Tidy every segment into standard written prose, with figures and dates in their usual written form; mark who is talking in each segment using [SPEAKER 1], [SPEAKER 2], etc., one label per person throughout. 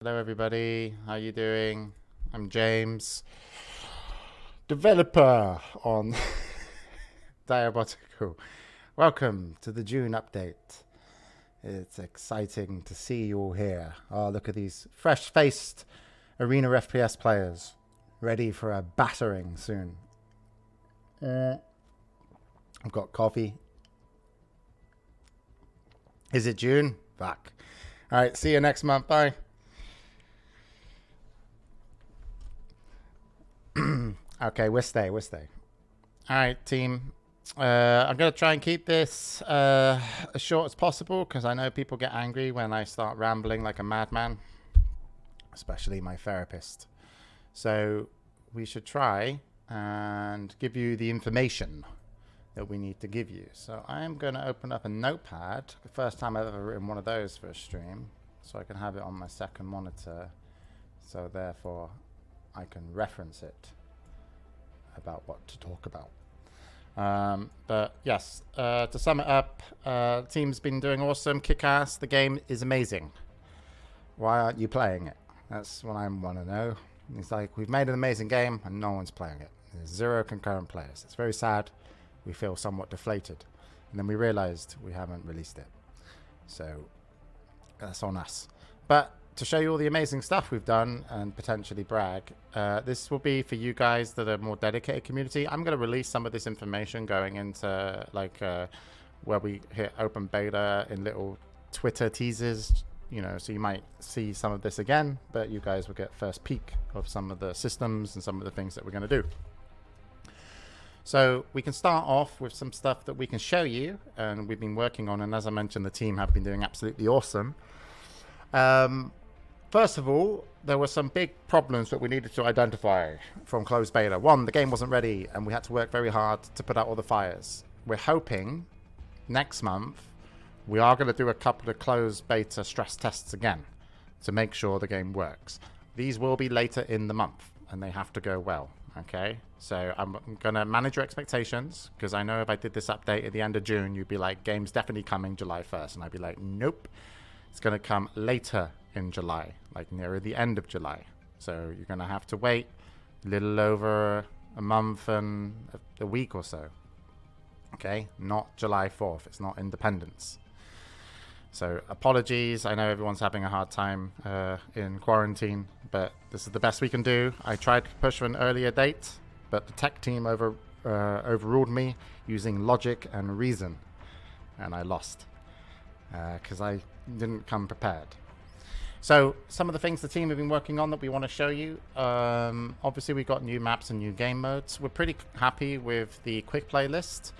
[SPEAKER 1] Hello everybody, how you doing? I'm James, developer on Diabotical. Welcome to the June update. It's exciting to see you all here. Oh, look at these fresh-faced Arena FPS players, ready for a battering soon. I've got coffee. Is it June? Fuck. Alright, see you next month, bye. Okay, we'll stay. All right, team. I'm going to try and keep this as short as possible because I know people get angry when I start rambling like a madman, especially my therapist. So we should try and give you the information that we need to give you. So I'm going to open up a notepad. The first time I've ever written one of those for a stream, so I can have it on my second monitor. So therefore, I can reference it about what to talk about. But yes, to sum it up, the team's been doing awesome, kick-ass. The game is amazing. Why aren't you playing it? That's what I want to know. It's like, we've made an amazing game and no one's playing it. There's 0 concurrent players. It's very sad. We feel somewhat deflated. And then we realized we haven't released it. So that's on us. But to show you all the amazing stuff we've done and potentially brag, this will be for you guys that are more dedicated community. I'm going to release some of this information going into like where we hit open beta in little Twitter teasers, you know, so you might see some of this again, but you guys will get first peek of some of the systems and some of the things that we're going to do. So we can start off with some stuff that we can show you and we've been working on, and as I mentioned, the team have been doing absolutely awesome. First of all, there were some big problems that we needed to identify from closed beta. One, the game wasn't ready and we had to work very hard to put out all the fires. We're hoping next month we are going to do a couple of closed beta stress tests again to make sure the game works. These will be later in the month and they have to go well. Okay, so I'm going to manage your expectations because I know if I did this update at the end of June, you'd be like, game's definitely coming July 1st. And I'd be like, nope, it's going to come later in July, like nearer the end of July. So you're going to have to wait a little over a month and a week or so. Okay, not July 4th. It's not Independence. So apologies. I know everyone's having a hard time in quarantine, but this is the best we can do. I tried to push for an earlier date, but the tech team overruled me using logic and reason, and I lost because I didn't come prepared. So some of the things the team have been working on that we want to show you. Obviously, we got new maps and new game modes. We're pretty happy with the quick play list.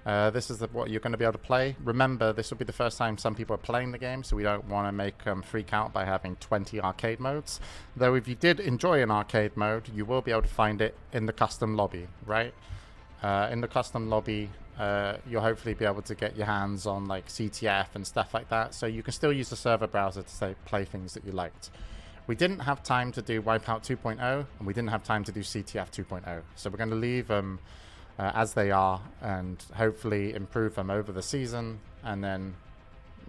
[SPEAKER 1] This is what you're going to be able to play. Remember, this will be the first time some people are playing the game, so we don't want to make them freak out by having 20 arcade modes. Though if you did enjoy an arcade mode, you will be able to find it in the custom lobby, right? In the custom lobby, you'll hopefully be able to get your hands on like CTF and stuff like that, so you can still use the server browser to play things that you liked. We didn't have time to do Wipeout 2.0 and we didn't have time to do CTF 2.0, so we're going to leave them as they are and hopefully improve them over the season, and then,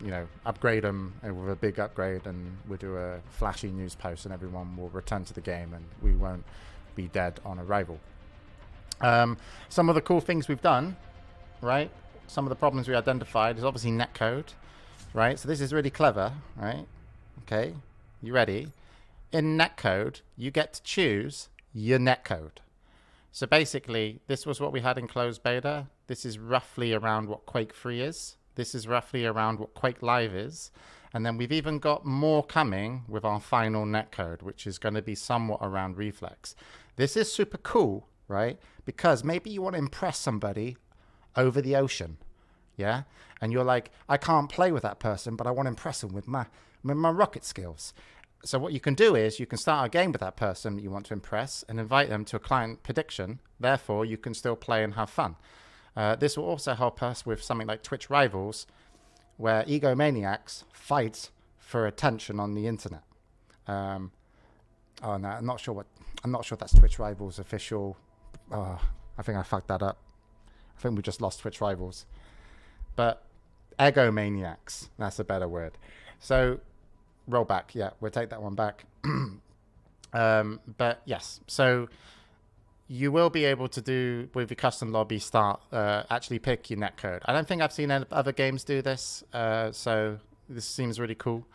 [SPEAKER 1] you know, upgrade them with a big upgrade, and we'll do a flashy news post and everyone will return to the game and we won't be dead on arrival. Some of the cool things we've done, right? Some of the problems we identified is obviously netcode, right? So this is really clever, right? Okay, you ready? In netcode, you get to choose your netcode. So basically, this was what we had in closed beta. This is roughly around what Quake 3 is. This is roughly around what Quake Live is. And then we've even got more coming with our final netcode, which is going to be somewhat around Reflex. This is super cool, right? Because maybe you want to impress somebody over the ocean, yeah? And you're like, I can't play with that person, but I want to impress them with my rocket skills. So what you can do is you can start a game with that person that you want to impress and invite them to a client prediction. Therefore, you can still play and have fun. This will also help us with something like Twitch Rivals, where egomaniacs fight for attention on the internet. Oh no, I'm not sure that's Twitch Rivals official. Oh, I think I fucked that up. I think we just lost Twitch Rivals. But egomaniacs, that's a better word. So roll back. Yeah, we'll take that one back. But yes, so you will be able to do with your custom lobby start, actually pick your netcode. I don't think I've seen other games do this, so this seems really cool.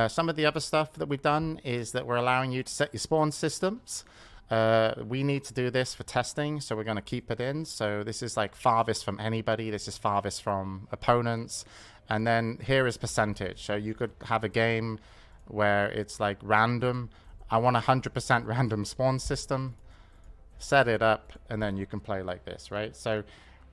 [SPEAKER 1] Some of the other stuff that we've done is that we're allowing you to set your spawn systems. We need to do this for testing, so we're going to keep it in. So this is like farthest from anybody. This is farthest from opponents. And then here is percentage. So you could have a game where it's like random. I want 100% random spawn system. Set it up, and then you can play like this, right? So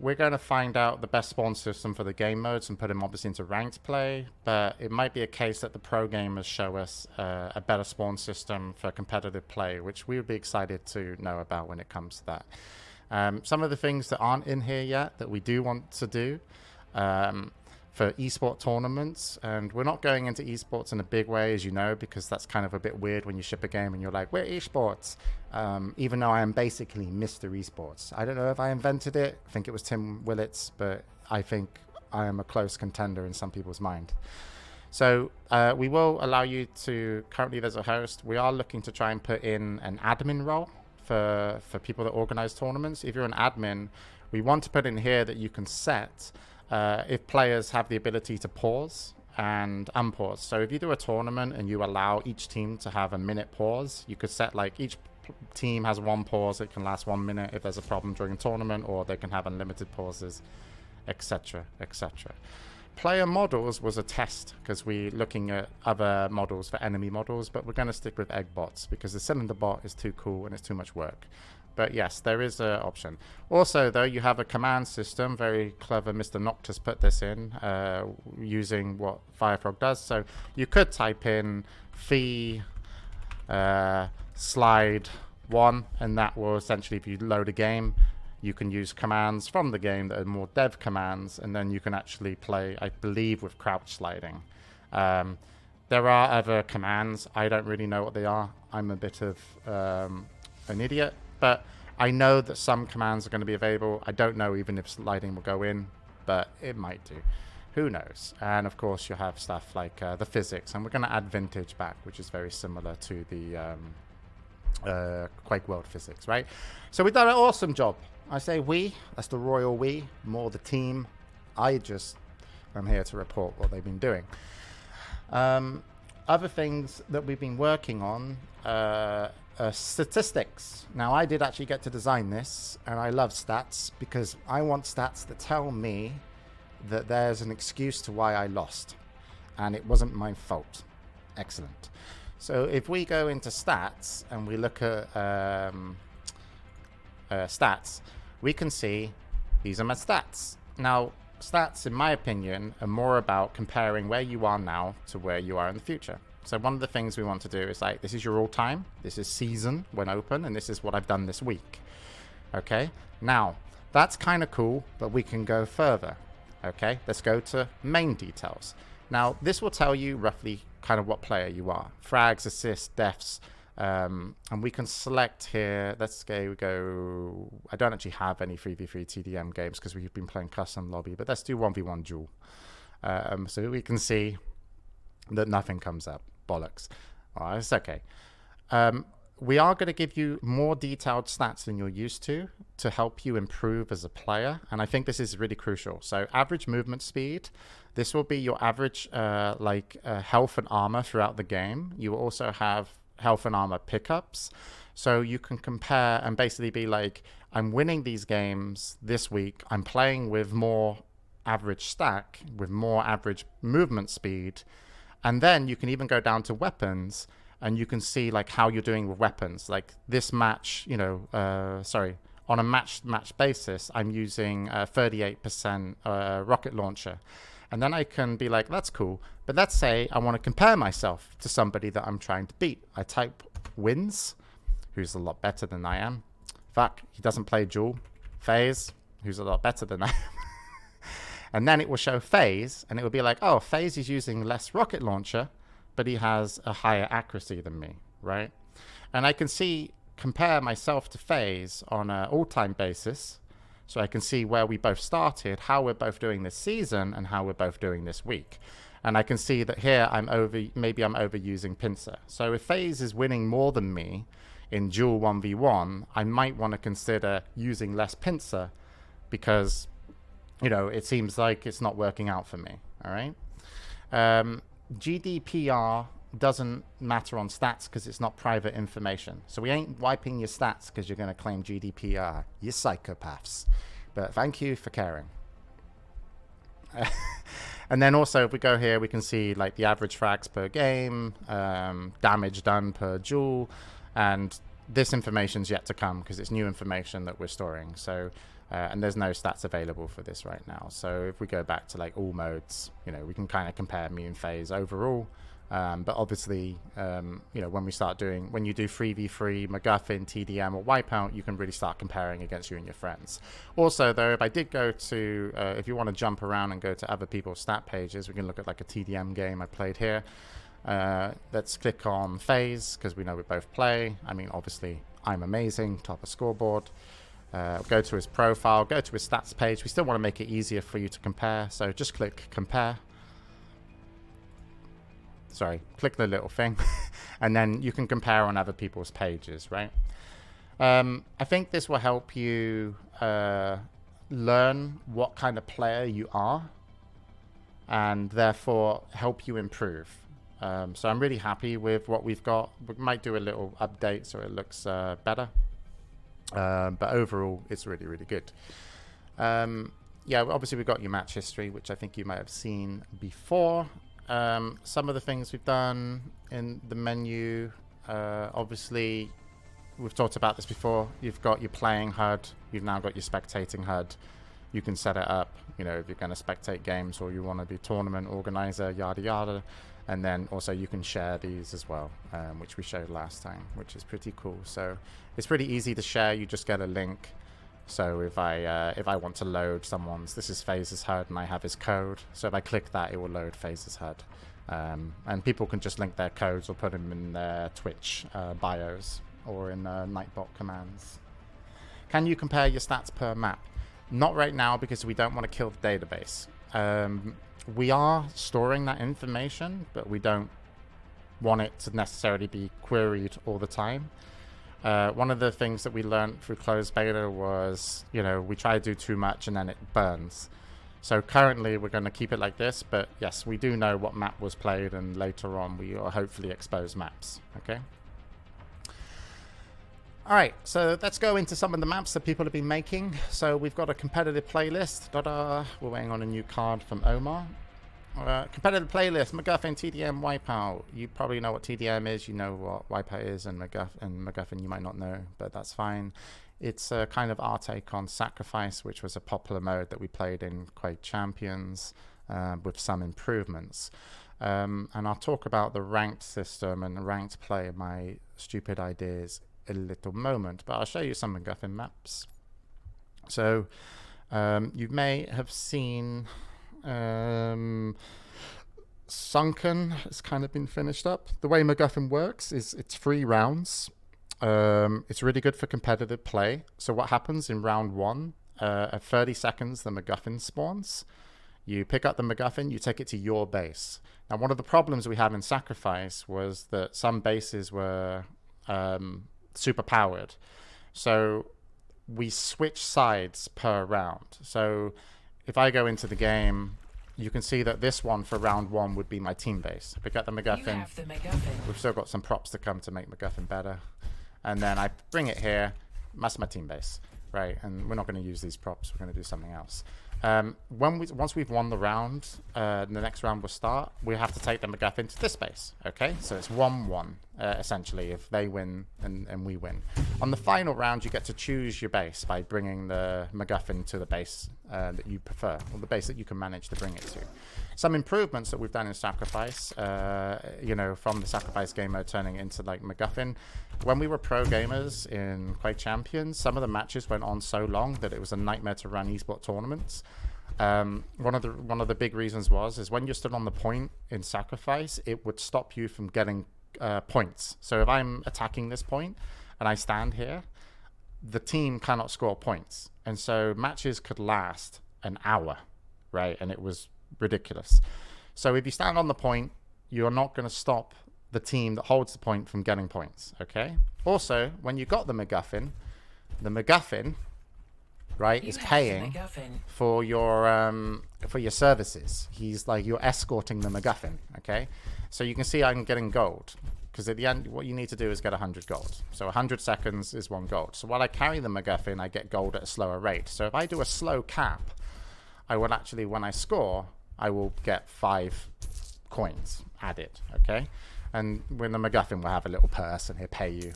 [SPEAKER 1] we're going to find out the best spawn system for the game modes and put them obviously into ranked play, but it might be a case that the pro gamers show us a better spawn system for competitive play, which we would be excited to know about when it comes to that. Some of the things that aren't in here yet that we do want to do for esport tournaments, and we're not going into esports in a big way, as you know, because that's kind of a bit weird when you ship a game and you're like, we're esports, even though I am basically Mr. Esports. I don't know if I invented it. I think it was Tim Willits, but I think I am a close contender in some people's mind. So we will allow you to, currently there's a host, we are looking to try and put in an admin role for people that organize tournaments. If you're an admin, we want to put in here that you can set if players have the ability to pause and unpause. So if you do a tournament and you allow each team to have a minute pause, you could set like each team has one pause. It can last 1 minute if there's a problem during a tournament, or they can have unlimited pauses, etc., etc. Player models was a test because we're looking at other models for enemy models, but we're going to stick with egg bots because the cylinder bot is too cool and it's too much work. But yes, there is an option. Also, though, you have a command system. Very clever Mr. Noctis put this in using what Firefrog does. So you could type in fee slide 1, and that will essentially, if you load a game, you can use commands from the game that are more dev commands, and then you can actually play, I believe, with crouch sliding. There are other commands. I don't really know what they are. I'm a bit of an idiot. But I know that some commands are going to be available. I don't know even if sliding will go in, but it might do. Who knows? And of course, you have stuff like the physics. And we're going to add vintage back, which is very similar to the Quake World physics, right? So we've done an awesome job. I say we, that's the royal we, more the team. I just am here to report what they've been doing. Other things that we've been working on, statistics. Now, I did actually get to design this, and I love stats because I want stats that tell me that there's an excuse to why I lost, and it wasn't my fault. Excellent. So if we go into stats and we look at stats, we can see these are my stats. Now, stats, in my opinion, are more about comparing where you are now to where you are in the future. So one of the things we want to do is like, this is your all time, this is season when open, and this is what I've done this week. Okay, now that's kind of cool, but we can go further. Okay, let's go to main details. Now this will tell you roughly kind of what player you are, frags, assists, deaths, and we can select here. Let's go. I don't actually have any 3v3 TDM games because we've been playing custom lobby, but let's do 1v1 duel. So we can see that nothing comes up. Bollocks. All right, it's okay. We are going to give you more detailed stats than you're used to help you improve as a player, and I think this is really crucial. So average movement speed, this will be your average health and armor throughout the game. You will also have health and armor pickups, so you can compare and basically be like, I'm winning these games this week, I'm playing with more average stack, with more average movement speed. And then you can even go down to weapons, and you can see like how you're doing with weapons. Like this match, on a match basis, I'm using 38% rocket launcher. And then I can be like, that's cool. But let's say I want to compare myself to somebody that I'm trying to beat. I type wins, who's a lot better than I am. Fuck, he doesn't play duel. FaZe, who's a lot better than I am. And then it will show FaZe, and it will be like, oh, FaZe is using less rocket launcher, but he has a higher accuracy than me, right? And I can compare myself to FaZe on an all-time basis, so I can see where we both started, how we're both doing this season, and how we're both doing this week. And I can see that here maybe I'm overusing pincer. So if FaZe is winning more than me in dual 1v1, I might want to consider using less pincer because, you know, it seems like it's not working out for me. All right. GDPR doesn't matter on stats because it's not private information. So we ain't wiping your stats because you're going to claim GDPR. You psychopaths. But thank you for caring. And then also if we go here, we can see like the average frags per game, damage done per duel, and this information's yet to come because it's new information that we're storing. So and there's no stats available for this right now. So if we go back to like all modes, you know, we can kind of compare me and FaZe overall. But obviously, you know, when you do 3v3, MacGuffin, TDM, or Wipeout, you can really start comparing against you and your friends. Also, though, if I did go to, if you want to jump around and go to other people's stat pages, we can look at like a TDM game I played here. Let's click on FaZe, because we know we both play. I mean, obviously, I'm amazing, top of scoreboard. Go to his profile, go to his stats page. We still want to make it easier for you to compare, so just click compare. Sorry, click the little thing, and then you can compare on other people's pages, right? I think this will help you learn what kind of player you are, and therefore help you improve. So I'm really happy with what we've got. We might do a little update so it looks better. But overall, it's really, really good. Yeah, obviously we've got your match history, which I think you might have seen before. Some of the things we've done in the menu, obviously we've talked about this before. You've got your playing HUD, you've now got your spectating HUD. You can set it up, you know, if you're going to spectate games or you want to be tournament organizer, yada yada. And then also you can share these as well, which we showed last time, which is pretty cool. So it's pretty easy to share. You just get a link. So if I want to load someone's, this is FaZe's HUD and I have his code. So if I click that, it will load FaZe's HUD. And people can just link their codes or put them in their Twitch bios or in Nightbot commands. Can you compare your stats per map? Not right now because we don't want to kill the database. We are storing that information, but we don't want it to necessarily be queried all the time. One of the things that we learned through closed beta was, you know, we try to do too much and then it burns. So currently we're going to keep it like this, but yes, we do know what map was played, and later on we will hopefully expose maps. Okay. All right, so let's go into some of the maps that people have been making. So we've got a competitive playlist. Ta-da! We're waiting on a new card from Omar. Competitive playlist, MacGuffin, TDM, Wipeout. You probably know what TDM is. You know what Wipeout is, and MacGuffin you might not know, but that's fine. It's a kind of our take on Sacrifice, which was a popular mode that we played in Quake Champions with some improvements. And I'll talk about the ranked system and the ranked play, my stupid ideas, a little moment, but I'll show you some MacGuffin maps. So you may have seen Sunken has kind of been finished up. The way MacGuffin works is it's 3 rounds. It's really good for competitive play. So what happens in round 1, at 30 seconds the MacGuffin spawns. You pick up the MacGuffin, you take it to your base. Now one of the problems we have in Sacrifice was that some bases were super powered, so we switch sides per round. So if I go into the game, you can see that this one for round 1 would be my team base. Pick up the MacGuffin. We've still got some props to come to make MacGuffin better, and then I bring it here. That's my team base, right? And we're not going to use these props, we're going to do something else. Once we've won the round, the next round will start. We have to take the MacGuffin to this base. Okay, so it's 1-1 essentially if they win and we win. On the final round, you get to choose your base by bringing the MacGuffin to the base that you prefer, or the base that you can manage to bring it to. Some improvements that we've done in Sacrifice, you know, from the Sacrifice game mode turning into like MacGuffin. When we were pro gamers in Quake Champions, some of the matches went on so long that it was a nightmare to run esport tournaments. One of the big reasons is when you stood on the point in Sacrifice, it would stop you from getting points. So if I'm attacking this point and I stand here, the team cannot score points, and so matches could last an hour, right? And it was ridiculous. So if you stand on the point, you're not going to stop the team that holds the point from getting points, okay? Also, when you got the MacGuffin, right, is paying for your services. He's like, you're escorting the MacGuffin, okay? So you can see I'm getting gold, because at the end, what you need to do is get 100 gold. So 100 seconds is 1 gold. So while I carry the MacGuffin, I get gold at a slower rate. So if I do a slow cap, I will actually, when I score, I will get 5 coins added, okay? And when the MacGuffin will have a little purse and he'll pay you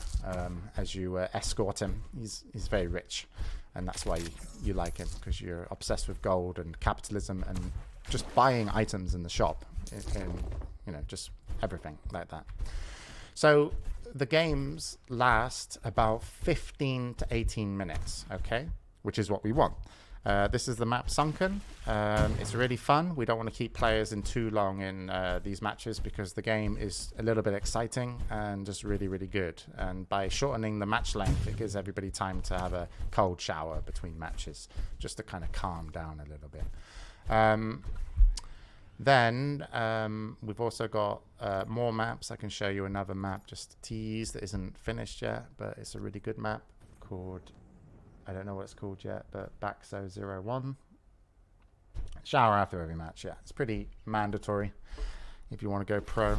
[SPEAKER 1] as you escort him. He's very rich, and that's why you like him, because you're obsessed with gold and capitalism and just buying items in the shop, and you know, just everything like that. So the games last about 15 to 18 minutes, okay, which is what we want. This is the map Sunken. It's really fun. We don't want to keep players in too long in these matches, because the game is a little bit exciting and just really, really good. And by shortening the match length, it gives everybody time to have a cold shower between matches, just to kind of calm down a little bit. Then we've also got more maps. I can show you another map, just a tease, that isn't finished yet, but it's a really good map called, I don't know what it's called yet, but Baxo 01. Shower after every match, yeah. It's pretty mandatory if you want to go pro.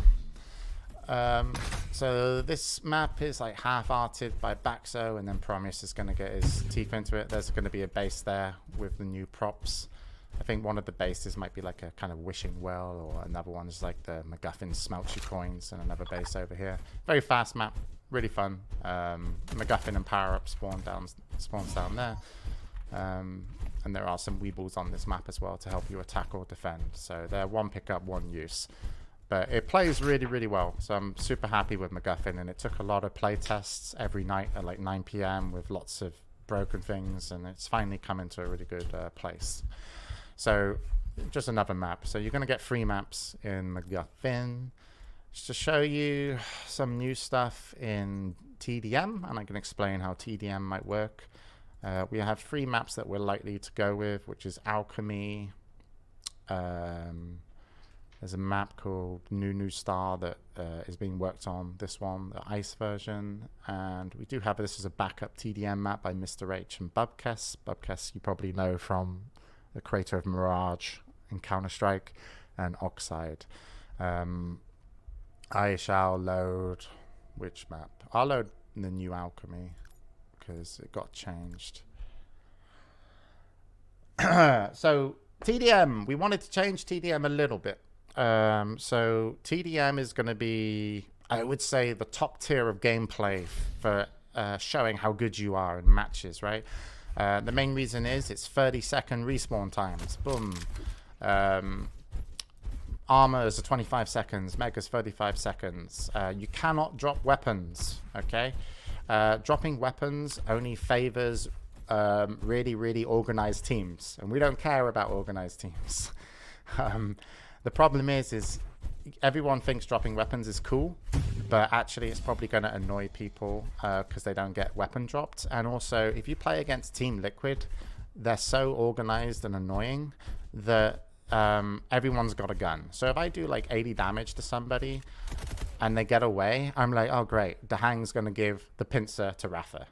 [SPEAKER 1] So this map is like half-arted by Baxo, and then Promise is going to get his teeth into it. There's going to be a base there with the new props. I think one of the bases might be like a kind of wishing well, or another one is like the MacGuffin smelts you coins, and another base over here. Very fast map. Really fun. MacGuffin and power-up spawns down there. And there are some weebles on this map as well to help you attack or defend. So they're one pickup, one use. But it plays really, really well. So I'm super happy with MacGuffin, and it took a lot of play tests every night at like 9 p.m. with lots of broken things, and it's finally come into a really good place. So just another map. So you're going to get 3 maps in MacGuffin. Just to show you some new stuff in TDM, and I can explain how TDM might work. We have 3 maps that we're likely to go with, which is Alchemy. There's a map called New Star that is being worked on, this one, the ice version. And we do have, this is a backup TDM map by Mr. H and Bubkes. Bubkes you probably know from the creator of Mirage in Counter-Strike and Oxide. I shall load which map? I'll load the new Alchemy because it got changed. So TDM, we wanted to change TDM a little bit. So TDM is going to be, I would say, the top tier of gameplay for showing how good you are in matches, right? The main reason is it's 30-second respawn times. Boom. Armor is 25 seconds, Mega's 35 seconds. You cannot drop weapons, okay? Dropping weapons only favors really, really organized teams, and we don't care about organized teams. The problem is everyone thinks dropping weapons is cool, but actually it's probably going to annoy people because they don't get weapon dropped. And also, if you play against Team Liquid, they're so organized and annoying that everyone's got a gun. So if I do like 80 damage to somebody and they get away, I'm like, oh great, Dahang's gonna give the pincer to Rafa.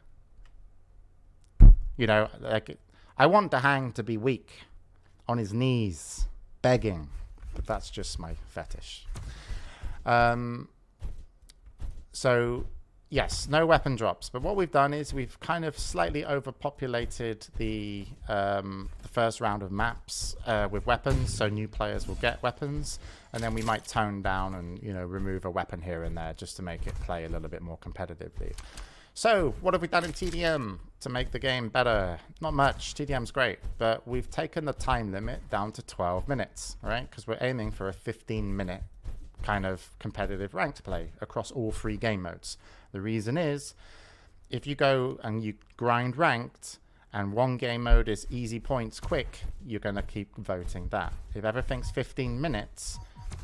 [SPEAKER 1] You know, like, I want Dahang to be weak, on his knees, begging, but that's just my fetish. So yes, no weapon drops, but what we've done is we've kind of slightly overpopulated the first round of maps with weapons, so new players will get weapons, and then we might tone down and, you know, remove a weapon here and there just to make it play a little bit more competitively. So what have we done in TDM to make the game better? Not much. TDM's great, but we've taken the time limit down to 12 minutes, right? Because we're aiming for a 15-minute kind of competitive ranked play across all 3 game modes. The reason is, if you go and you grind ranked and one game mode is easy points quick, you're going to keep voting that. If everything's 15 minutes,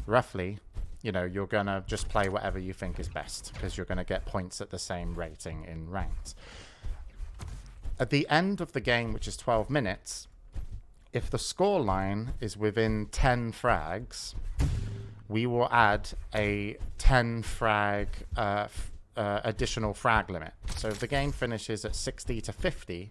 [SPEAKER 1] roughly, you know, you're going to just play whatever you think is best because you're going to get points at the same rating in ranked. At the end of the game, which is 12 minutes, if the score line is within 10 frags, we will add a 10 frag additional frag limit. So if the game finishes at 60 to 50,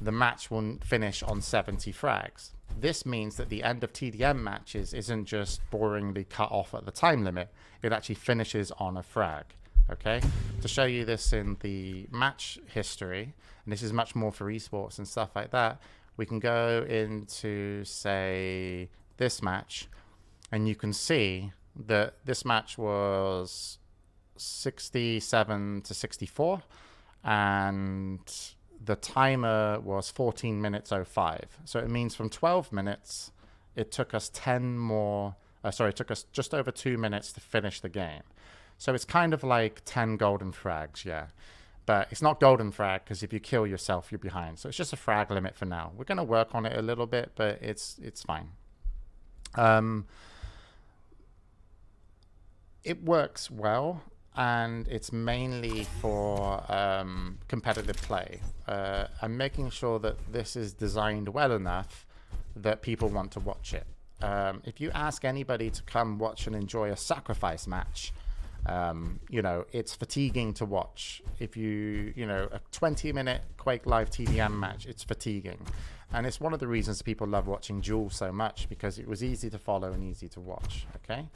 [SPEAKER 1] the match will finish on 70 frags. This means that the end of TDM matches isn't just boringly cut off at the time limit, it actually finishes on a frag. Okay, to show you this in the match history, and this is much more for esports and stuff like that, we can go into, say, this match, and you can see that this match was 67 to 64, and the timer was 14 minutes 05. So it means from 12 minutes, it took us 10 more, it took us just over 2 minutes to finish the game. So it's kind of like 10 golden frags, yeah. But it's not golden frag, because if you kill yourself, you're behind. So it's just a frag limit for now. We're going to work on it a little bit, but it's fine. It works well, and it's mainly for competitive play. I'm making sure that this is designed well enough that people want to watch it. If you ask anybody to come watch and enjoy a sacrifice match, you know, it's fatiguing to watch. If you know, a 20-minute Quake Live TDM match, it's fatiguing. And it's one of the reasons people love watching Duel so much, because it was easy to follow and easy to watch, okay?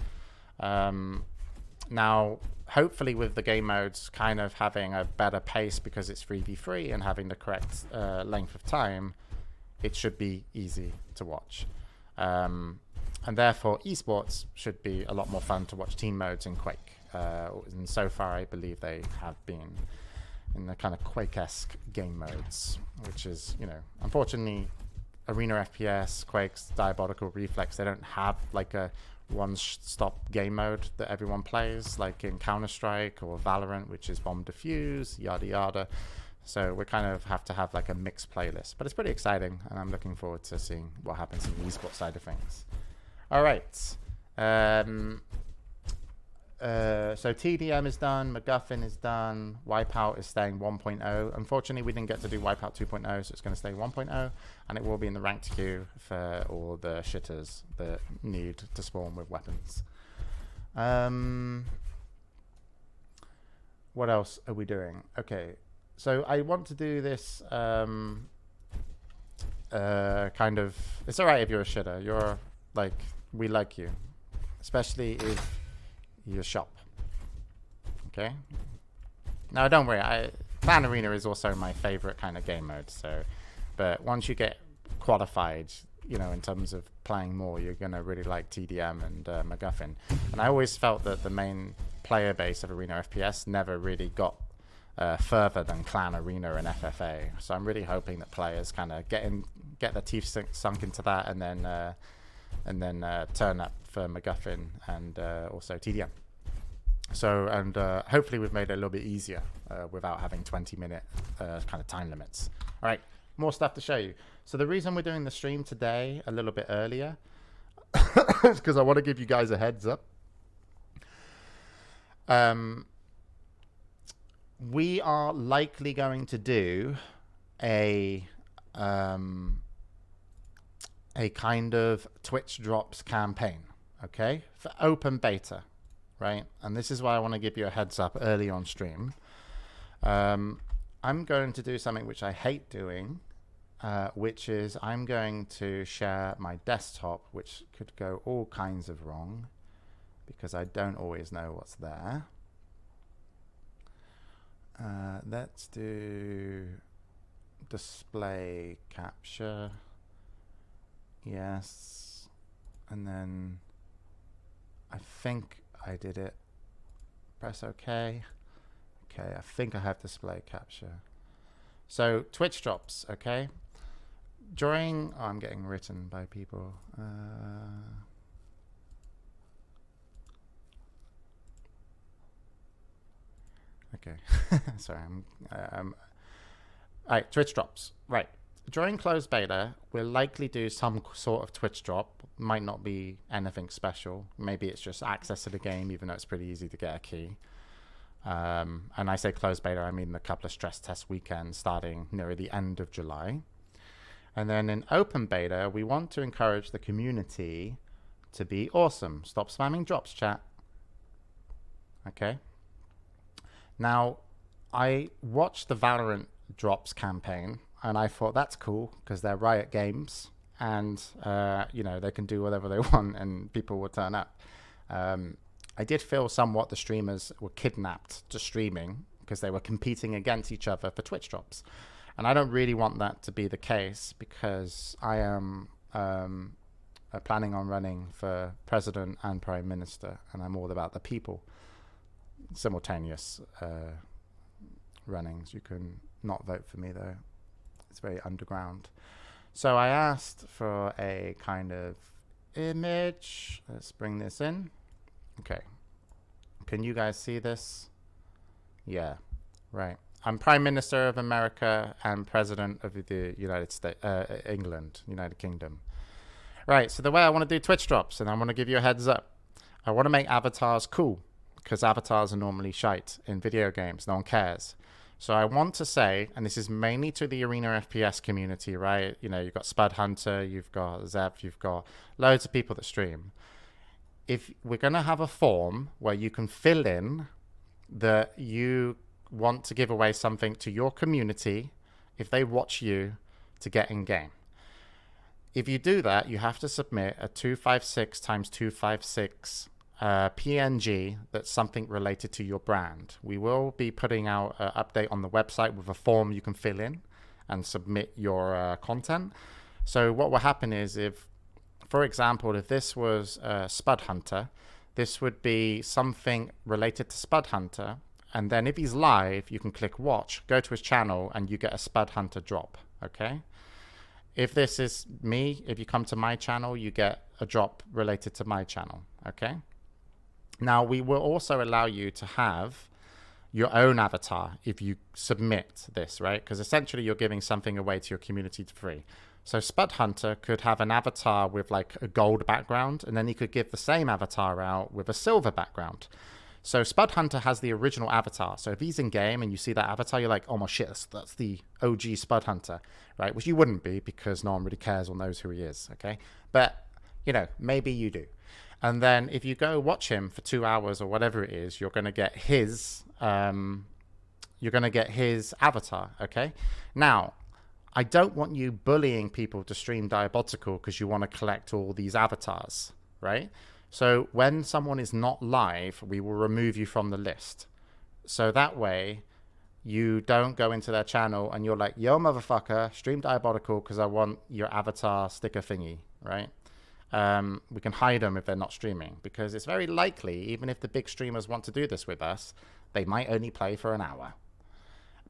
[SPEAKER 1] Now, hopefully with the game modes kind of having a better pace because it's 3v3 and having the correct length of time, it should be easy to watch. And therefore, esports should be a lot more fun to watch team modes in Quake. And so far, I believe they have been in the kind of Quake-esque game modes, which is, you know, unfortunately, Arena FPS, Quake's, Diabotical, Reflex, they don't have like a one-stop game mode that everyone plays, like in Counter-Strike or Valorant, which is bomb defuse, yada yada. So we kind of have to have like a mixed playlist, but it's pretty exciting, and I'm looking forward to seeing what happens in the esports side of things. All right. So TDM is done, MacGuffin is done, Wipeout is staying 1.0. Unfortunately, we didn't get to do Wipeout 2.0, so it's going to stay 1.0, and it will be in the ranked queue for all the shitters that need to spawn with weapons. What else are we doing? Okay, so I want to do this kind of... It's alright if you're a shitter. You're like... We like you. Especially if your shop. Okay? Now, don't worry. Clan Arena is also my favorite kind of game mode. So, but once you get qualified, you know, in terms of playing more, you're going to really like TDM and MacGuffin. And I always felt that the main player base of Arena FPS never really got further than Clan Arena and FFA. So I'm really hoping that players kind of get their teeth sunk into that, and then turn up for MacGuffin and also TDM. So, and hopefully we've made it a little bit easier without having 20-minute kind of time limits. All right, more stuff to show you. So the reason we're doing the stream today a little bit earlier is because I want to give you guys a heads up. We are likely going to do a kind of Twitch drops campaign, okay, for open beta, right? And this is why I want to give you a heads up early on stream. I'm going to do something which I hate doing, which is I'm going to share my desktop, which could go all kinds of wrong because I don't always know what's there. Let's do display capture. Yes, and then I think I did it. Press OK. Okay, I think I have display capture. So Twitch drops, okay? During, oh, I'm getting written by people. Okay, sorry. All right, Twitch drops. Right. During closed beta, we'll likely do some sort of Twitch drop. Might not be anything special. Maybe it's just access to the game, even though it's pretty easy to get a key. And I say closed beta, I mean a couple of stress test weekends starting near the end of July. And then in open beta, we want to encourage the community to be awesome. Stop spamming drops, chat. Okay. Now, I watched the Valorant drops campaign, and I thought that's cool because they're Riot Games, and you know, they can do whatever they want, and people will turn up. I did feel somewhat the streamers were kidnapped to streaming because they were competing against each other for Twitch drops, and I don't really want that to be the case because I am planning on running for president and prime minister, and I'm all about the people. Simultaneous runnings. You can not vote for me though. It's very underground. So I asked for a kind of image. Let's bring this in. Okay. Can you guys see this? Yeah. Right. I'm Prime Minister of America and President of the United States, England, United Kingdom. Right. So the way I want to do Twitch drops, and I want to give you a heads up. I want to make avatars cool because avatars are normally shite in video games. No one cares. So I want to say, and this is mainly to the Arena FPS community, right? You know, you've got Spud Hunter, you've got Zeb, you've got loads of people that stream. If we're going to have a form where you can fill in that you want to give away something to your community if they watch you to get in game. If you do that, you have to submit a 256 times 256 PNG that's something related to your brand. We will be putting out an update on the website with a form you can fill in and submit your content. So what will happen is if, for example, if this was Spud Hunter, this would be something related to Spud Hunter. And then if he's live, you can click watch, go to his channel, and you get a Spud Hunter drop, okay? If this is me, if you come to my channel, you get a drop related to my channel, okay? Now, we will also allow you to have your own avatar if you submit this, right? Because essentially you're giving something away to your community for free. So Spud Hunter could have an avatar with like a gold background, and then he could give the same avatar out with a silver background. So Spud Hunter has the original avatar. So if he's in game and you see that avatar, you're like, oh my shit, that's the OG Spud Hunter, right? Which you wouldn't be because no one really cares or knows who he is, okay? But, you know, maybe you do. And then if you go watch him for 2 hours or whatever it is, you're going to get his avatar, okay? Now, I don't want you bullying people to stream Diabotical because you want to collect all these avatars, right? So when someone is not live, we will remove you from the list. So that way you don't go into their channel and you're like, yo, motherfucker, stream Diabotical because I want your avatar sticker thingy, right? We can hide them if they're not streaming because it's very likely, even if the big streamers want to do this with us, they might only play for an hour.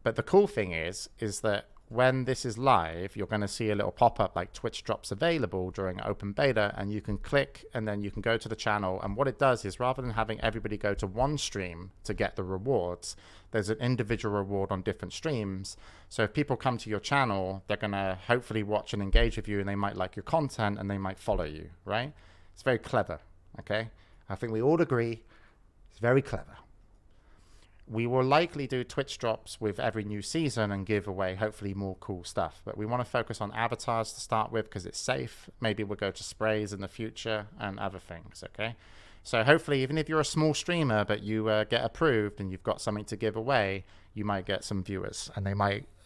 [SPEAKER 1] But the cool thing is that when this is live, you're going to see a little pop-up like Twitch drops available during open beta, and you can click and then you can go to the channel. And what it does is rather than having everybody go to one stream to get the rewards, there's an individual reward on different streams. So if people come to your channel, they're going to hopefully watch and engage with you, and they might like your content and they might follow you, right? It's very clever, okay? I think we all agree it's very clever. We will likely do Twitch drops with every new season and give away hopefully more cool stuff. But we want to focus on avatars to start with because it's safe. Maybe we'll go to sprays in the future and other things, okay? So hopefully, even if you're a small streamer but you get approved and you've got something to give away, you might get some viewers and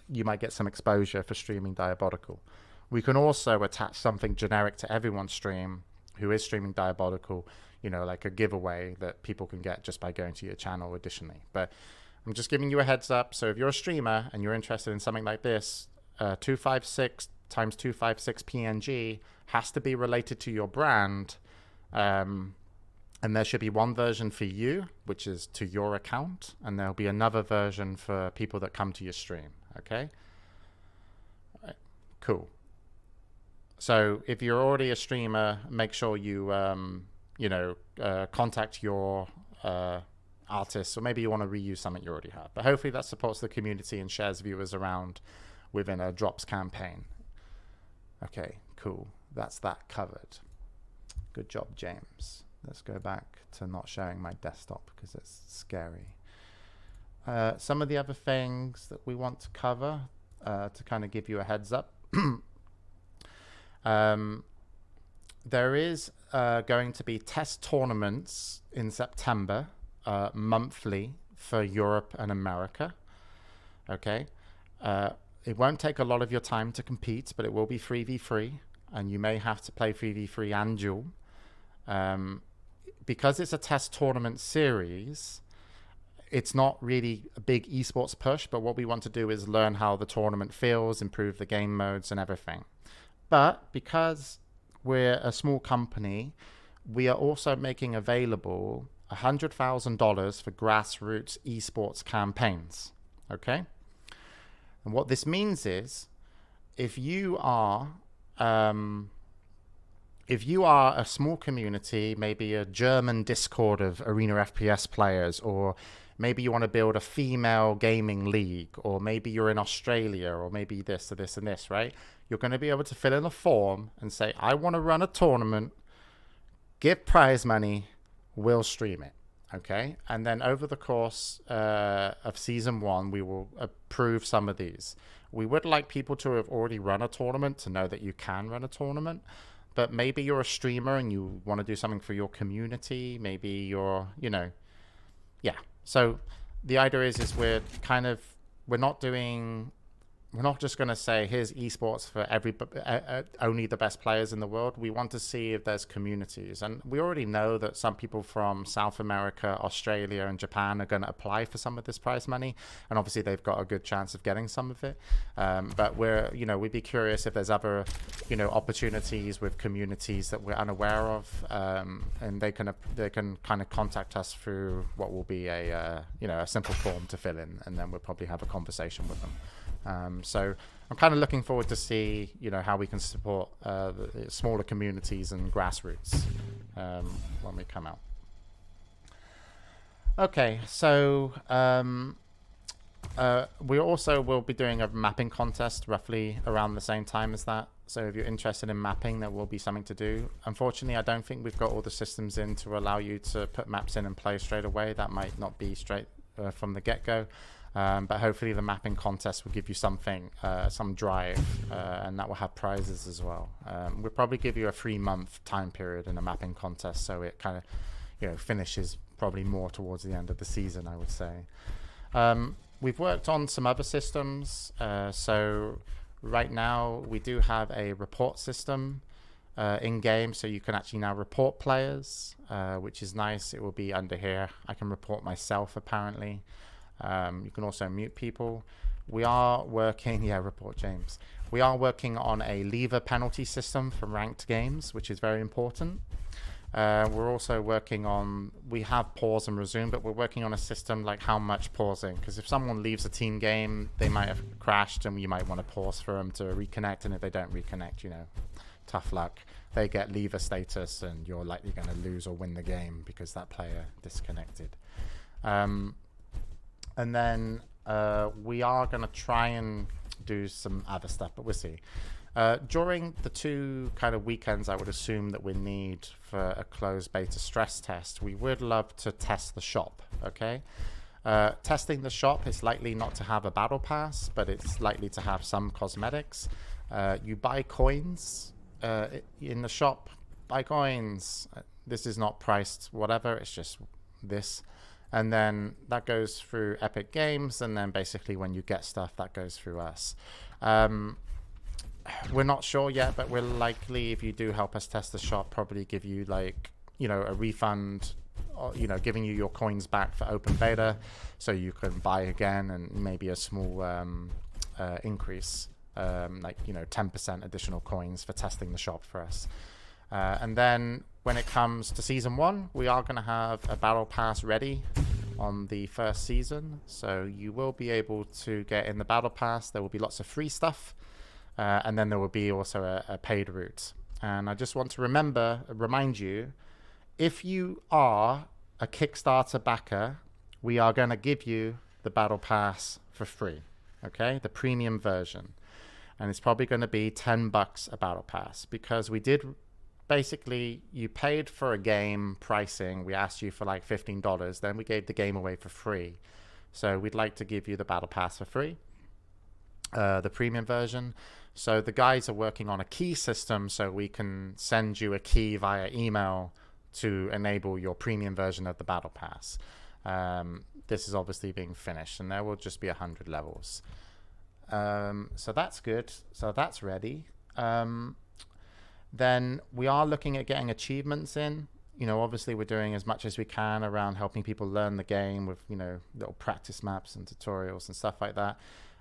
[SPEAKER 1] you might get some exposure for streaming Diabotical. We can also attach something generic to everyone's stream who is streaming Diabotical, you know, like a giveaway that people can get just by going to your channel additionally. But I'm just giving you a heads up. So if you're a streamer and you're interested in something like this, 256 times 256 PNG has to be related to your brand. And there should be one version for you, which is to your account. And there'll be another version for people that come to your stream. Okay? All right. Cool. So if you're already a streamer, make sure you contact your artists, or maybe you want to reuse something you already have. But hopefully that supports the community and shares viewers around within a drops campaign. Okay, cool. That's that covered. Good job, James. Let's go back to not showing my desktop because it's scary. Some of the other things that we want to cover to kind of give you a heads up. There is going to be test tournaments in September, monthly for Europe and America. Okay. It won't take a lot of your time to compete, but it will be 3v3, and you may have to play 3v3 and duel. Because it's a test tournament series, it's not really a big esports push, but what we want to do is learn how the tournament feels, improve the game modes and everything. But because we're a small company, we are also making available $100,000 for grassroots esports campaigns. Okay? And what this means is, if you are a small community, maybe a German Discord of Arena FPS players, or maybe you want to build a female gaming league, or maybe you're in Australia, or maybe this or this and this, right? You're going to be able to fill in a form and say, I want to run a tournament, give prize money, we'll stream it. Okay, and then over the course of season 1, we will approve some of these. We would like people to have already run a tournament to know that you can run a tournament. But maybe you're a streamer and you want to do something for your community. Maybe you're, yeah. So the idea is we're not just going to say, here's esports for only the best players in the world. We want to see if there's communities. And we already know that some people from South America, Australia, and Japan are going to apply for some of this prize money. And obviously they've got a good chance of getting some of it. But we'd be curious if there's other, opportunities with communities that we're unaware of. And they can kind of contact us through what will be a simple form to fill in. And then we'll probably have a conversation with them. So I'm kind of looking forward to see, how we can support the smaller communities and grassroots when we come out. Okay, so we also will be doing a mapping contest roughly around the same time as that. So if you're interested in mapping, there will be something to do. Unfortunately, I don't think we've got all the systems in to allow you to put maps in and play straight away. That might not be straight from the get-go. But hopefully the mapping contest will give you something, some drive, and that will have prizes as well. We'll probably give you a 3-month time period in a mapping contest, so it kind of, finishes probably more towards the end of the season, I would say. We've worked on some other systems. So right now we do have a report system in-game, so you can actually now report players, which is nice. It will be under here. I can report myself, apparently. You can also mute people. We are working, report James. We are working on a lever penalty system for ranked games, which is very important. We're also working on, we have pause and resume, but we're working on a system like how much pausing, because if someone leaves a team game, they might have crashed and you might want to pause for them to reconnect. And if they don't reconnect, tough luck. They get lever status and you're likely going to lose or win the game because that player disconnected. And then we are going to try and do some other stuff, but we'll see. During the 2 kind of weekends, I would assume that we need for a closed beta stress test, we would love to test the shop, okay? Testing the shop is likely not to have a battle pass, but it's likely to have some cosmetics. You buy coins in the shop, buy coins. This is not priced whatever, it's just this. And then that goes through Epic Games, and then basically when you get stuff, that goes through us. We're not sure yet, but we're likely, if you do help us test the shop, probably give you a refund, or, giving you your coins back for open beta, so you can buy again, and maybe a small increase, 10% additional coins for testing the shop for us. And then when it comes to season 1, we are going to have a battle pass ready on the first season. So you will be able to get in the battle pass. There will be lots of free stuff. And then there will be also a paid route. And I just want to remind you, if you are a Kickstarter backer, we are going to give you the battle pass for free. Okay, the premium version. And it's probably going to be $10 a battle pass, because we did... Basically, you paid for a game pricing. We asked you for like $15. Then we gave the game away for free. So we'd like to give you the battle pass for free. the premium version. So the guys are working on a key system, so we can send you a key via email to enable your premium version of the Battle Pass. This is obviously being finished, and there will just be 100 levels. So that's good. So that's ready. Then we are looking at getting achievements in. You know, obviously we're doing as much as we can around helping people learn the game with, you know, little practice maps and tutorials and stuff like that.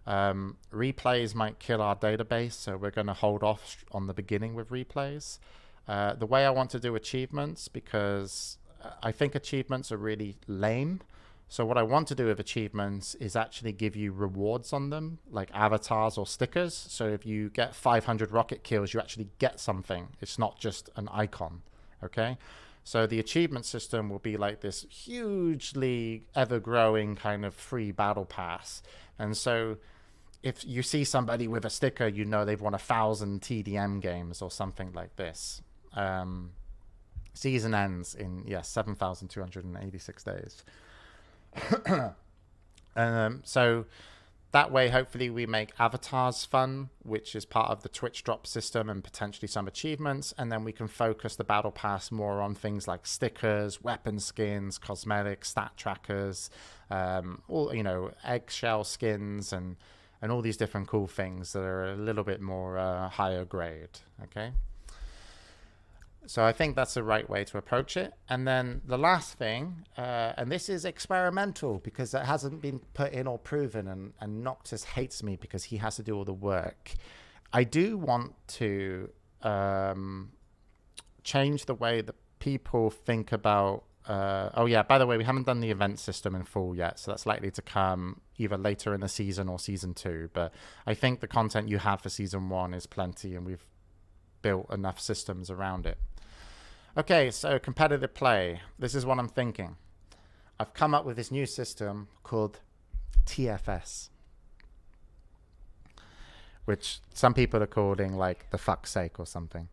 [SPEAKER 1] Replays might kill our database, so we're going to hold off on the beginning with replays. The way I want to do achievements, because I think achievements are really lame. So what I want to do with achievements is actually give you rewards on them, like avatars or stickers. So if you get 500 rocket kills, you actually get something. It's not just an icon, okay? So the achievement system will be like this hugely ever-growing kind of free battle pass. And so if you see somebody with a sticker, you know they've won 1,000 TDM games or something like this. Season ends in, 7,286 days. So that way, hopefully we make avatars fun, which is part of the Twitch drop system and potentially some achievements. And then we can focus the battle pass more on things like stickers, weapon skins, cosmetics, stat trackers, all, you know, eggshell skins and all these different cool things that are a little bit more higher grade. Okay. So I think that's the right way to approach it. And then the last thing, and this is experimental because it hasn't been put in or proven, and Noctis hates me because he has to do all the work. I do want to change the way that people think about... oh yeah, by the way, we haven't done the event system in full yet, so that's likely to come either later in the season or season 2. But I think the content you have for season 1 is plenty, and we've built enough systems around it. Okay, so competitive play. This is what I'm thinking. I've come up with this new system called TFS, which some people are calling like the fuck's sake or something,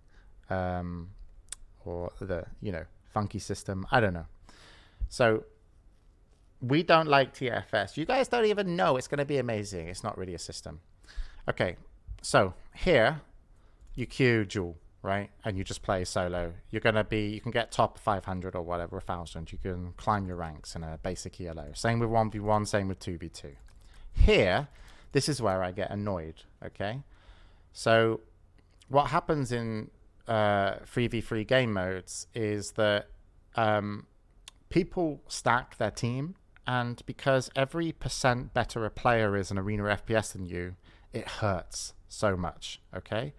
[SPEAKER 1] or the, you know, funky system. I don't know. So we don't like TFS. You guys don't even know it's going to be amazing. It's not really a system. Okay, so here you queue duel, right? And you just play solo. You're going to be, you can get top 500 or whatever, 1,000. You can climb your ranks in a basic ELO. Same with 1v1, same with 2v2. Here, this is where I get annoyed, okay? So what happens in 3v3 game modes is that people stack their team, and because every % better a player is in arena FPS than you, it hurts so much, okay?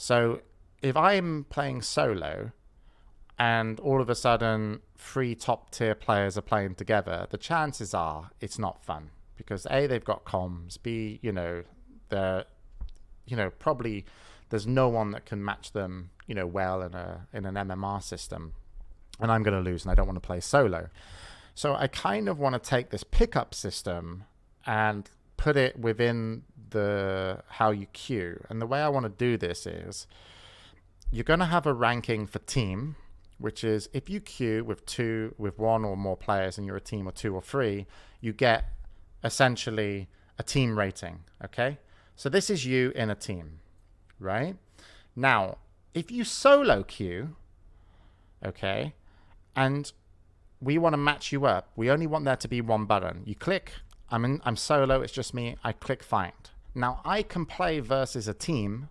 [SPEAKER 1] So if I'm playing solo and all of a sudden 3 top tier players are playing together, the chances are it's not fun because A, they've got comms, B, you know, they're, you know, probably there's no one that can match them, you know, well in an MMR system, and I'm going to lose and I don't want to play solo. So I kind of want to take this pickup system and put it within the how you queue. And the way I want to do this is you're going to have a ranking for team, which is if you queue with 1 or more players and you're a team of 2 or 3, you get essentially a team rating, okay? So this is you in a team, right? Now, if you solo queue, okay, and we want to match you up, we only want there to be 1 button. You click, I'm solo, it's just me, I click find. Now, I can play versus a team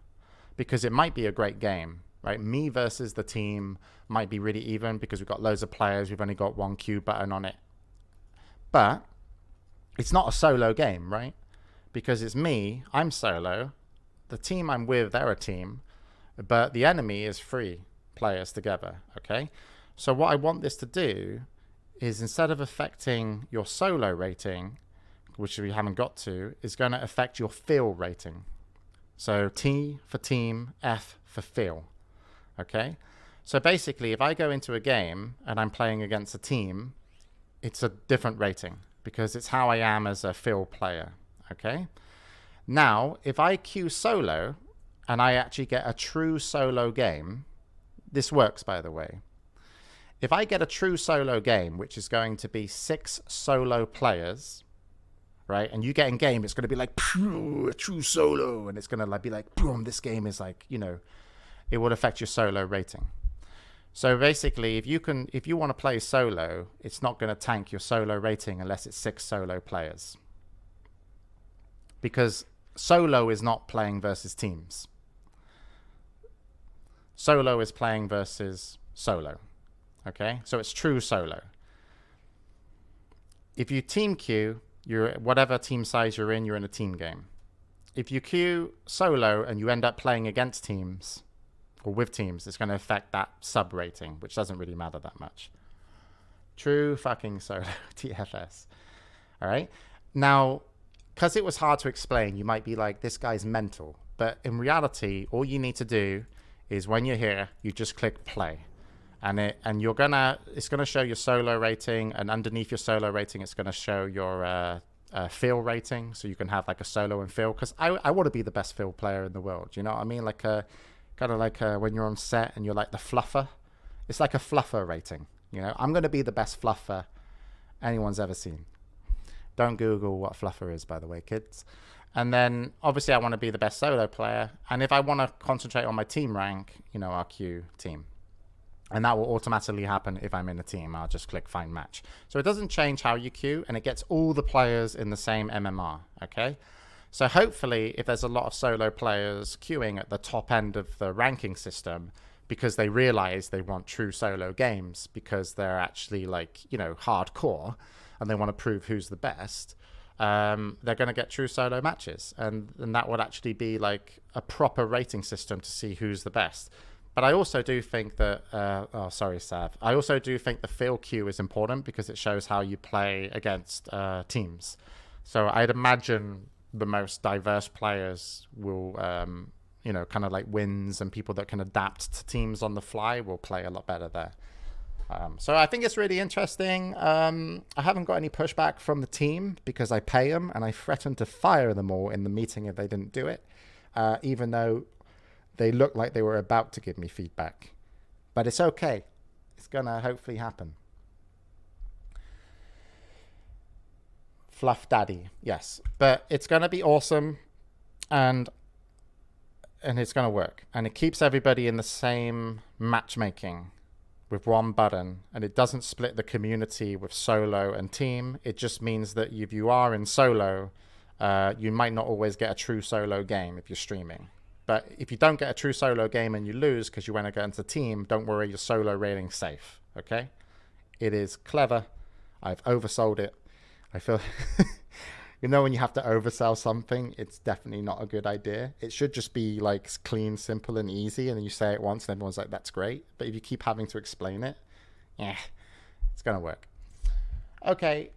[SPEAKER 1] because it might be a great game, right? Me versus the team might be really even because we've got loads of players, we've only got 1 Q button on it. But it's not a solo game, right? Because it's me, I'm solo, the team I'm with, they're a team, but the enemy is 3 players together, okay? So what I want this to do is instead of affecting your solo rating, which we haven't got to, is going to affect your feel rating. So T for team, F for feel, okay? So basically, if I go into a game and I'm playing against a team, it's a different rating because it's how I am as a feel player, okay? Now, if I queue solo and I actually get a true solo game, this works, by the way. If I get a true solo game, which is going to be 6 solo players, right? And you get in game, it's going to be like a true solo, and it's going to like be like, boom, this game is like, you know, it will affect your solo rating. So basically, if you want to play solo, it's not going to tank your solo rating unless it's 6 solo players, because solo is not playing versus teams. Solo is playing versus solo. Okay, so it's true solo. If you team queue, you're whatever team size you're in a team game. If you queue solo and you end up playing against teams or with teams, it's going to affect that sub rating, which doesn't really matter that much. True fucking solo, TFS. All right. Now, because it was hard to explain, you might be like, this guy's mental. But in reality, all you need to do is when you're here, you just click play. And it's gonna show your solo rating, and underneath your solo rating, it's gonna show your field rating, so you can have like a solo and field. Because I want to be the best field player in the world. You know what I mean? Like kind of like when you're on set and you're like the fluffer. It's like a fluffer rating. You know, I'm gonna be the best fluffer anyone's ever seen. Don't Google what fluffer is, by the way, kids. And then obviously I want to be the best solo player. And if I want to concentrate on my team rank, you know, I'll queue team. And that will automatically happen if I'm in a team. I'll just click find match. So it doesn't change how you queue, and it gets all the players in the same MMR, okay? So hopefully, if there's a lot of solo players queuing at the top end of the ranking system because they realize they want true solo games because they're actually like, you know, hardcore and they want to prove who's the best, they're going to get true solo matches. And that would actually be like a proper rating system to see who's the best. But I also do think that, Sav. I also do think the field queue is important because it shows how you play against teams. So I'd imagine the most diverse players will, you know, kind of like wins, and people that can adapt to teams on the fly will play a lot better there. So I think it's really interesting. I haven't got any pushback from the team because I pay them, and I threatened to fire them all in the meeting if they didn't do it, even though they looked like they were about to give me feedback. But it's okay. It's going to hopefully happen. Fluff Daddy. Yes. But it's going to be awesome. And it's going to work. And it keeps everybody in the same matchmaking with one button. And it doesn't split the community with solo and team. It just means that if you are in solo, you might not always get a true solo game if you're streaming. But if you don't get a true solo game and you lose because you went against a team, don't worry, your solo rating's safe, okay? It is clever. I've oversold it. I feel, you know, when you have to oversell something, it's definitely not a good idea. It should just be like clean, simple, and easy, and then you say it once and everyone's like, that's great. But if you keep having to explain it, it's going to work. Okay,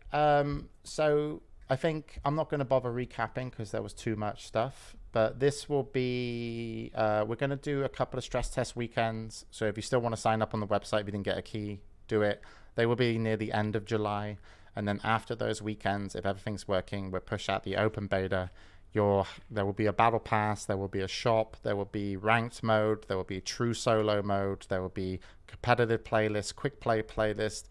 [SPEAKER 1] so I think I'm not going to bother recapping because there was too much stuff. But this will be, we're going to do a couple of stress test weekends. So if you still want to sign up on the website, if you didn't get a key, do it. They will be near the end of July. And then after those weekends, if everything's working, we'll push out the open beta. There will be a battle pass. There will be a shop. There will be ranked mode. There will be true solo mode. There will be competitive playlist, quick play playlist.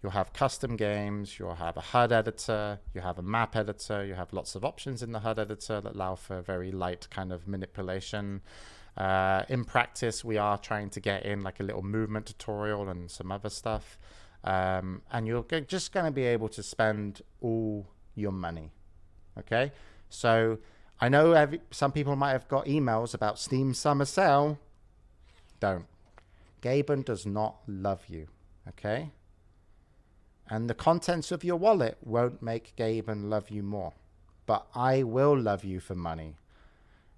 [SPEAKER 1] You'll have custom games, you'll have a HUD editor, you have a map editor, you have lots of options in the HUD editor that allow for very light kind of manipulation. In practice, we are trying to get in like a little movement tutorial and some other stuff. And you're just going to be able to spend all your money. Okay? So I know some people might have got emails about Steam Summer Sale. Don't. Gaben does not love you. Okay? And the contents of your wallet won't make Gaben love you more. But I will love you for money.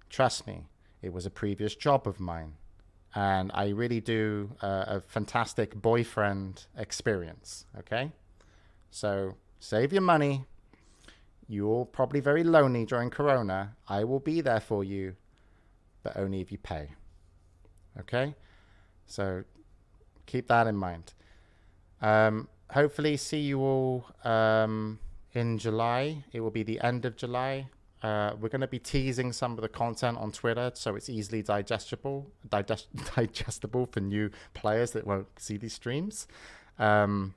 [SPEAKER 1] Trust me, it was a previous job of mine. And I really do a fantastic boyfriend experience, okay? So save your money. You're probably very lonely during Corona. I will be there for you, but only if you pay, okay? So keep that in mind. Hopefully see you all in July. It will be the end of July. We're going to be teasing some of the content on Twitter so it's easily digestible for new players that won't see these streams. And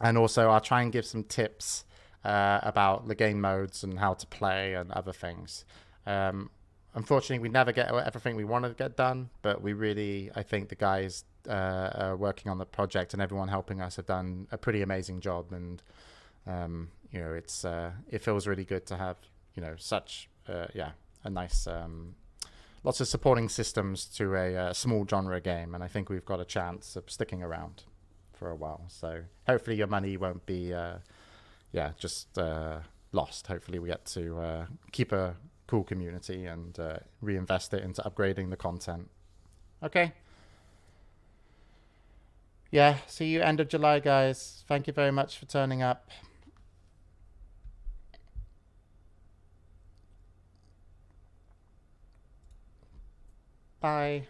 [SPEAKER 1] also I'll try and give some tips about the game modes and how to play and other things. Unfortunately, we never get everything we want to get done, but we really, I think the guys working on the project and everyone helping us have done a pretty amazing job. And you know, it feels really good to have, you know, such a nice lots of supporting systems to a small genre game, and I think we've got a chance of sticking around for a while. So hopefully your money won't be just lost. Hopefully we get to keep a cool community and reinvest it into upgrading the content. Okay. Yeah, see you end of July, guys. Thank you very much for turning up. Bye.